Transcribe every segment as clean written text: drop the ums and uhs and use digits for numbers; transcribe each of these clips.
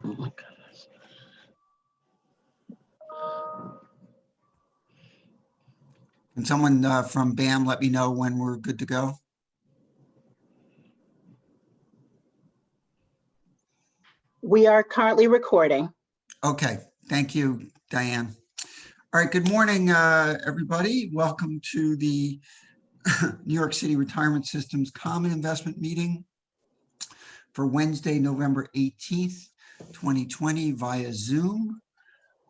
Oh my goodness. Can someone from BAM let me know when we're good to go? We are currently recording. Okay, thank you, Diane. All right, good morning, everybody. Welcome to the New York City Retirement Systems Common Investment Meeting for Wednesday, November 18th, 2020 via Zoom.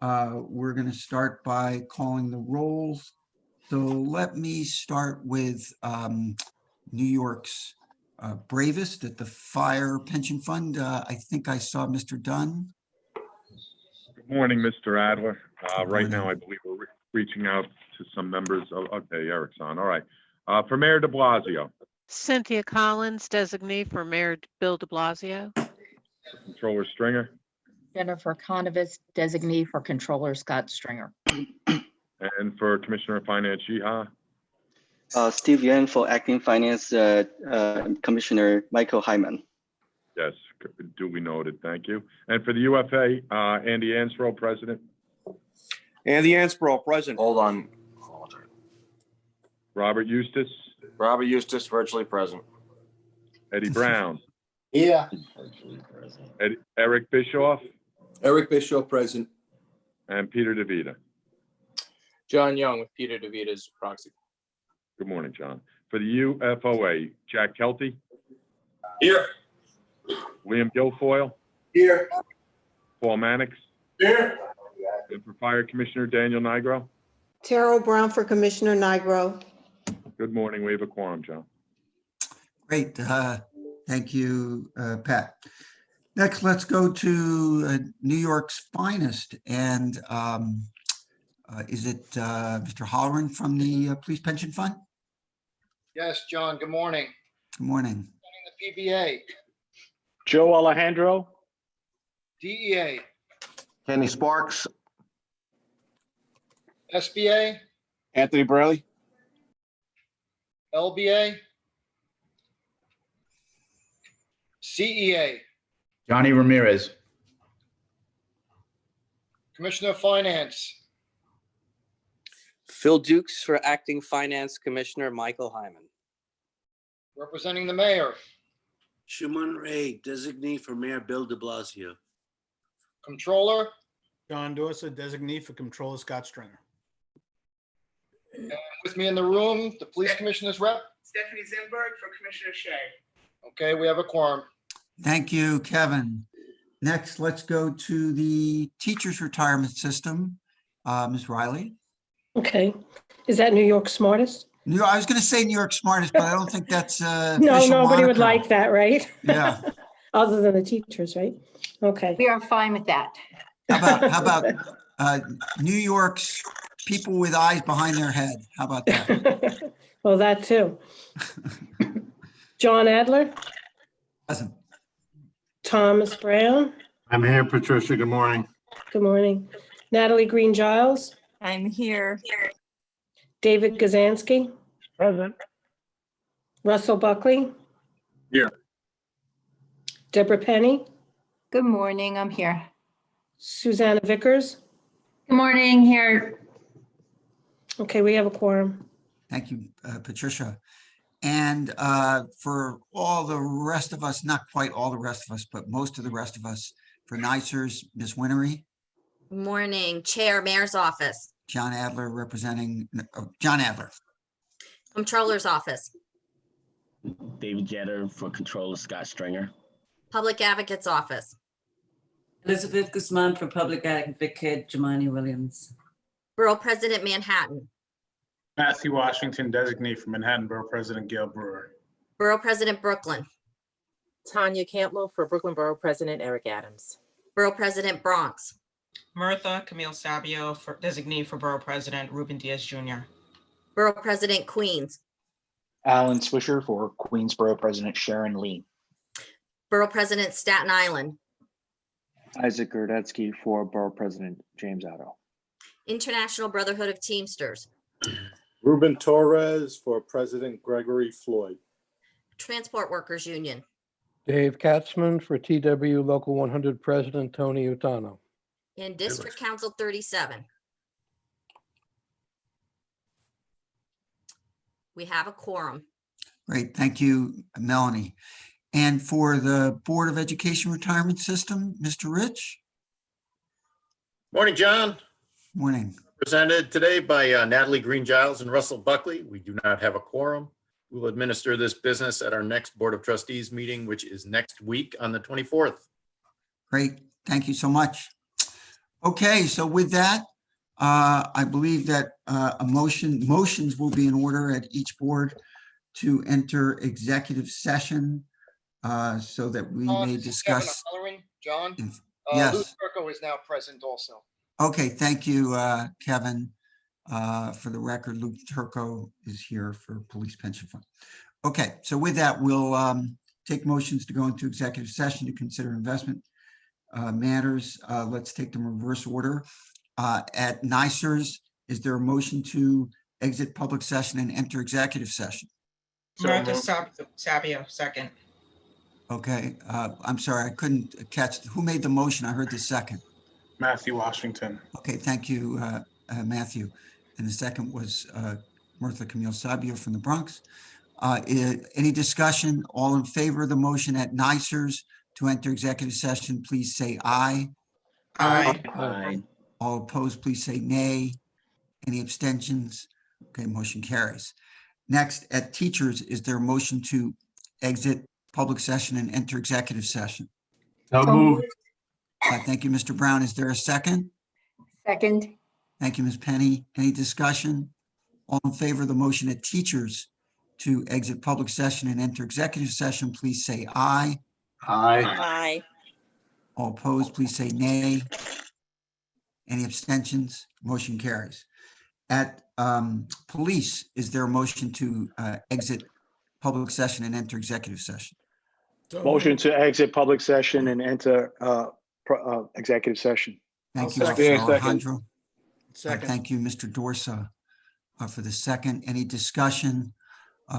We're going to start by calling the rolls. So let me start with New York's bravest at the Fire Pension Fund. I think I saw Mr. Dunn. Good morning, Mr. Adler. Good Right now, morning. I believe we're reaching out to some members of, okay, Eric's on, all right. For Mayor de Blasio, Cynthia Collins, designee for Mayor Bill de Blasio. Controller Stringer, Jennifer Conovis, designee for Controller Scott Stringer. and for Commissioner of Finance, Jiha. Steve Yan for Acting Finance Commissioner Michael Hyman. Yes, duly noted, thank you. And for the UFA, Andy Ansbro, President. Andy Ansbro, present. Hold on. Robert Eustace, Robert Eustace, virtually present. Eddie Brown, Yeah. Eric Bischoff, Eric Bishop, present. and Peter DeVita. John Young with Peter DeVita's proxy. Good morning, John. For the UFOA, Jack Kelty, Here. Liam Guilfoyle, Here. Paul Mannix, Here. and for Fire Commissioner Daniel Nigro. Terrell Brown for Commissioner Nigro. Good morning, we have a quorum, John. Great. Thank you, Pat. Next, let's go to New York's finest. And is it Mr. Holleran from the Police Pension Fund? Yes, John, good morning. Good morning. The PBA, Joe Alejandro. DEA, Kenny Sparks. SBA, Anthony Burley. LBA, CEA, Johnny Ramirez. Commissioner of Finance, Phil Dukes for Acting Finance Commissioner Michael Hyman. representing the mayor, Shuman Ray, designee for Mayor Bill de Blasio. Controller, John Dorset, designee for Controller Scott Stringer. and with me in the room, the police commissioner's rep. Stephanie Zimberg for Commissioner Shea. Okay, we have a quorum. Thank you, Kevin. Next, let's go to the Teachers Retirement System. Ms. Riley. Okay. Is that New York Smartest? I was going to say New York Smartest, but I don't think that's No, official nobody would moniker. like that, right? Yeah. Other than the teachers, right? Okay. We are fine with that. How about New York's people with eyes behind their head? How about that? Well, that too. John Adler, Present. Thomas Brown. I'm here, Patricia. Good morning. Good morning. Natalie Green Giles, I'm here. David Gazansky, Present. Russell Buckley. Here. Deborah Penny, Good morning, I'm here. Susanna Vickers. Good morning, here. Okay, we have a quorum. Thank you, Patricia. And for all the rest of us, not quite all the rest of us, but most of the rest of us, for NYSERS, Ms. Winery, Morning, Chair, Mayor's Office, John Adler representing, John Adler. Comptroller's Office, David Jeter for Controller Scott Stringer. Public Advocate's Office, Elizabeth Guzman for Public Advocate Jemani Williams. Borough President Manhattan, Matthew Washington, designee for Manhattan Borough President Gail Brewer. Borough President Brooklyn, Tanya Cantlow for Brooklyn Borough President Eric Adams. Borough President Bronx, Mirtha Camille Sabio for designee for Borough President Ruben Diaz Jr. Borough President Queens, Alan Swisher for Queensborough President Sharon Lee. Borough President Staten Island, Isaac Gordetsky for Borough President James Otto. International Brotherhood of Teamsters, Ruben Torres for President Gregory Floyd. Transport Workers Union, Dave Katzman for TW Local 100 President Tony Utano. In District Council 37. We have a quorum. Great, thank you, Melanie. And for the Board of Education Retirement System, Mr. Rich? Morning, John. Morning. Presented today by Natalie Green Giles and Russell Buckley. We do not have a quorum. We will administer this business at our next Board of Trustees meeting, which is next week on the 24th. Great, thank you so much. Okay, so with that, I believe that motions will be in order at each board to enter executive session so that we may This is Kevin discuss. O'Halloran. John, Yes. Lou Turco is now present also. Okay, thank you, Kevin. For the record, Luke Turco is here for Police Pension Fund. Okay, so with that, we'll take motions to go into executive session to consider investment matters. Let's take them in reverse order. At NICERS, is there a motion to exit public session and enter executive session? Martha Sabio, second. Okay, I'm sorry, I couldn't catch, who made the motion? I heard the second. Matthew Washington. Okay, thank you, Matthew. And the second was Martha Camille Sabio from the Bronx. Any discussion? All in favor of the motion at NICERS to enter executive session, please say aye. Aye. Aye. All opposed, please say nay. Any abstentions? Okay, motion carries. Next, at teachers, is there a motion to exit public session and enter executive session? So moved. Thank you, Mr. Brown. Is there a second? Second. Thank you, Ms. Penny. Any discussion? All in favor of the motion at teachers to exit public session and enter executive session, please say aye. Aye. Aye. All opposed, please say nay. Any abstentions? Motion carries. At police, is there a motion to exit public session and enter executive session? Motion to exit public session and enter executive session. Thank you, Officer Alejandro. Thank you, Mr. Dorsa, for the second. Any discussion?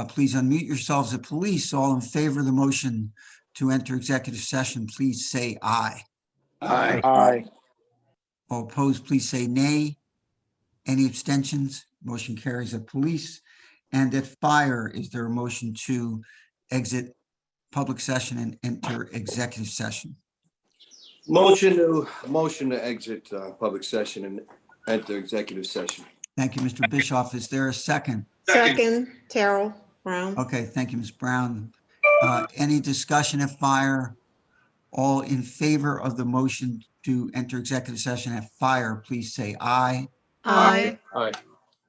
Please unmute yourselves at police. All in favor of the motion to enter executive session, please say aye. Aye. Aye. All opposed, please say nay. Any abstentions? Motion carries at police. And at fire, is there a motion to exit public session and enter executive session? Motion to exit public session and enter executive session. Thank you, Mr. Bischoff. Is there a second? Second, Terrell Brown. Okay, thank you, Ms. Brown. Any discussion at fire? All in favor of the motion to enter executive session at fire, please say aye. Aye. Aye.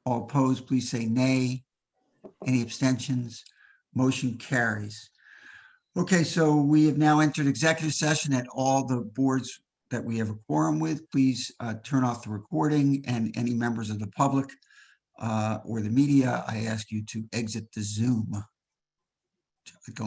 All opposed, please say nay. Any abstentions? Motion carries. Okay, so we have now entered executive session at all the boards that we have a quorum with. Please turn off the recording, and any members of the public or the media, I ask you to exit the Zoom. Go